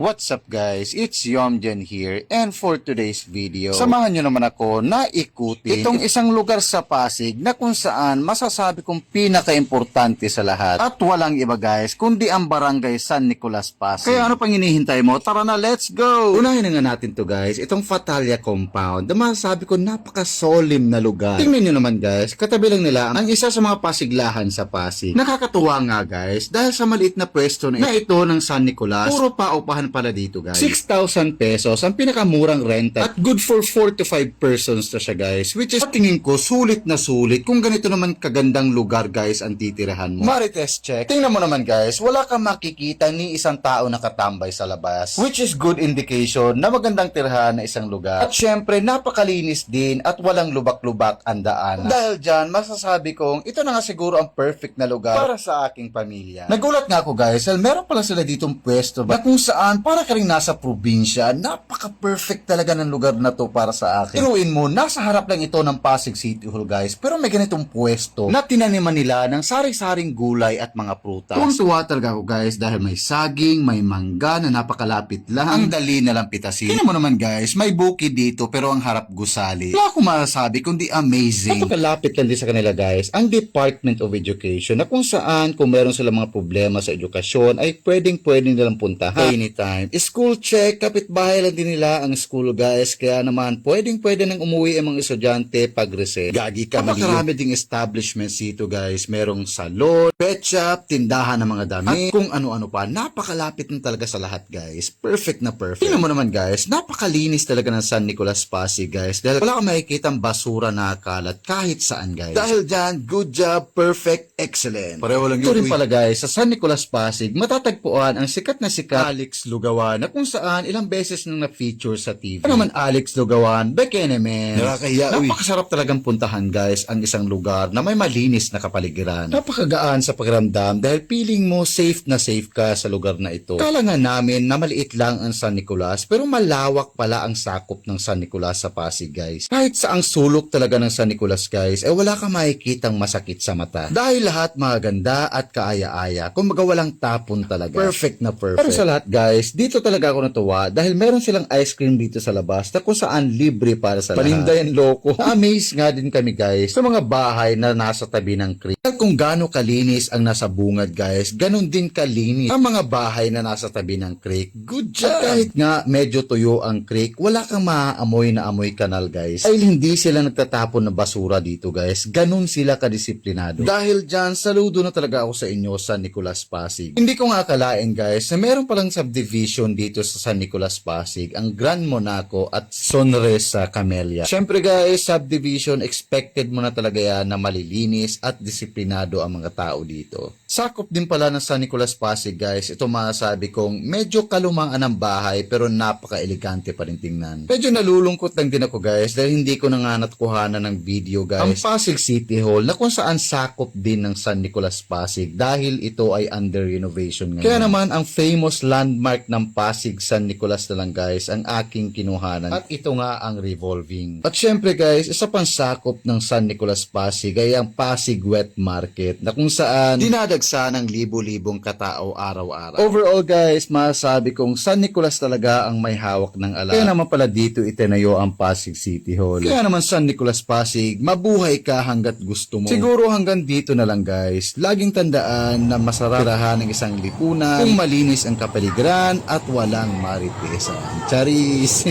What's up guys? It's Yomjen here, and for today's video, samahan nyo naman ako na ikutin itong isang lugar sa Pasig na kung saan masasabi kong pinaka-importante sa lahat at walang iba guys kundi ang barangay San Nicolas Pasig. Kaya ano pang hinihintay mo? Tara na, let's go! Unahin na nga natin to guys, itong Fatalia Compound na masasabi ko napaka-solemn na lugar. Tingnan nyo naman guys, katabi lang nila ang isa sa mga pasiglahan sa Pasig. Nakakatuwa nga guys dahil sa maliit na pwesto na ito ng San Nicolas, puro paupahan pala dito guys. 6,000 pesos ang pinakamurang renta at good for 4 to 5 persons na siya guys, which is tingin ko sulit na sulit kung ganito naman kagandang lugar guys ang titirahan mo. Marites check. Tingnan mo naman guys, wala kang makikita ni isang tao nakatambay sa labas, which is good indication na magandang tirahan na isang lugar. At syempre napakalinis din at walang lubak-lubak ang daan. Dahil dyan masasabi kong ito na nga siguro ang perfect na lugar para sa aking pamilya. Nagulat nga ako guys, meron pala sila ditong pwesto na kung saan para ka rin nasa probinsya. Napaka-perfect talaga ng lugar na to para sa akin. Iruin mo, nasa harap lang ito ng Pasig City Hall guys, pero may ganitong pwesto na tinaniman nila ng sari-saring gulay at mga prutas. Tuwang-tuwa talaga ako guys dahil may saging, may mangga na napakalapit lang. Ang dali na lang pitasin. Tingnan mo naman guys, may bukid dito pero ang harap gusali. Wala akong masasabi kundi amazing. Napakalapit lang din sa kanila guys ang Department of Education na kung saan kung meron sila mga problema sa edukasyon ay pwedeng nilang puntahan anytime. School check, kapitbahay lang din nila ang school guys, kaya naman pwede nang umuwi ang mga estudyante pag reset. Gagi ka mali. Napakarami ding establishments dito guys, merong salon, pet shop, tindahan ng mga damit, at kung ano-ano pa. Napakalapit na talaga sa lahat guys. Perfect na perfect. Tingnan mo naman guys, napakalinis talaga ng San Nicolas Pasig guys, dahil wala kang makikitang basura na kalat kahit saan guys. Dahil dyan, good job, perfect, excellent. Pareho lang yun. Ito rin pala guys, sa San Nicolas Pasig, matatagpuan ang sikat na Alex Lugawan na kung saan ilang beses nang na-feature sa TV. Ano man Alex Lugawan, Bekenemen. Nakakahiya. Napakasarap talagang puntahan guys ang isang lugar na may malinis na kapaligiran. Napakagaan sa pakiramdam dahil feeling mo safe na safe ka sa lugar na ito. Kala nga namin na maliit lang ang San Nicolas pero malawak pala ang sakop ng San Nicolas sa Pasig guys. Kahit sa ang sulok talaga ng San Nicolas guys, wala kang makikitang masakit sa mata. Dahil lahat maganda at kaaya-aya. Kumbaga walang tapon talaga. Perfect na perfect. Pero sa lahat guys, dito talaga ako natuwa dahil meron silang ice cream dito sa labas na kung saan libre para sa lahat. Paninda yan loko. Na-amaze nga din kami guys sa mga bahay na nasa tabi ng creek. Kung gaano kalinis ang nasa bungad guys, ganun din kalinis ang mga bahay na nasa tabi ng creek. Good job! At kahit nga medyo tuyo ang creek, wala kang maaamoy na amoy kanal guys. Ay hindi sila nagtatapon ng basura dito guys. Ganun sila kadisiplinado. Dahil dyan, saludo na talaga ako sa inyo sa Nicolas Pasig. Hindi ko nga akalain guys na meron palang subdivision dito sa San Nicolas Pasig, ang Grand Monaco at Sonresa Camellia. Syempre guys, subdivision, expected mo na talaga yan na malilinis at disiplinado ang mga tao dito. Sakop din pala ng San Nicolas Pasig guys, ito masasabi kong medyo kalumaan ang bahay pero napaka-elegante pa rin tingnan. Medyo nalulungkot lang din ako guys dahil hindi ko na nga natukuhanan ng video guys ang Pasig City Hall na kung saan sakop din ng San Nicolas Pasig dahil ito ay under renovation ngayon. Kaya naman ang famous landmark ng Pasig San Nicolas na lang guys ang aking kinuhanan at ito nga ang revolving. At syempre guys, isa pang sakop ng San Nicolas Pasig ay ang Pasig Wet Market na kung saan dinadagsa ng libo-libong katao araw-araw. Overall guys, masasabi kong San Nicolas talaga ang may hawak ng alam. Kaya naman pala dito itinayo ang Pasig City Hall. Kaya naman San Nicolas Pasig, mabuhay ka hanggat gusto mo. Siguro hanggang dito na lang guys. Laging tandaan na masarap tirahan ng isang lipunan kung malinis ang kapaligiran at walang maritesan. Charis!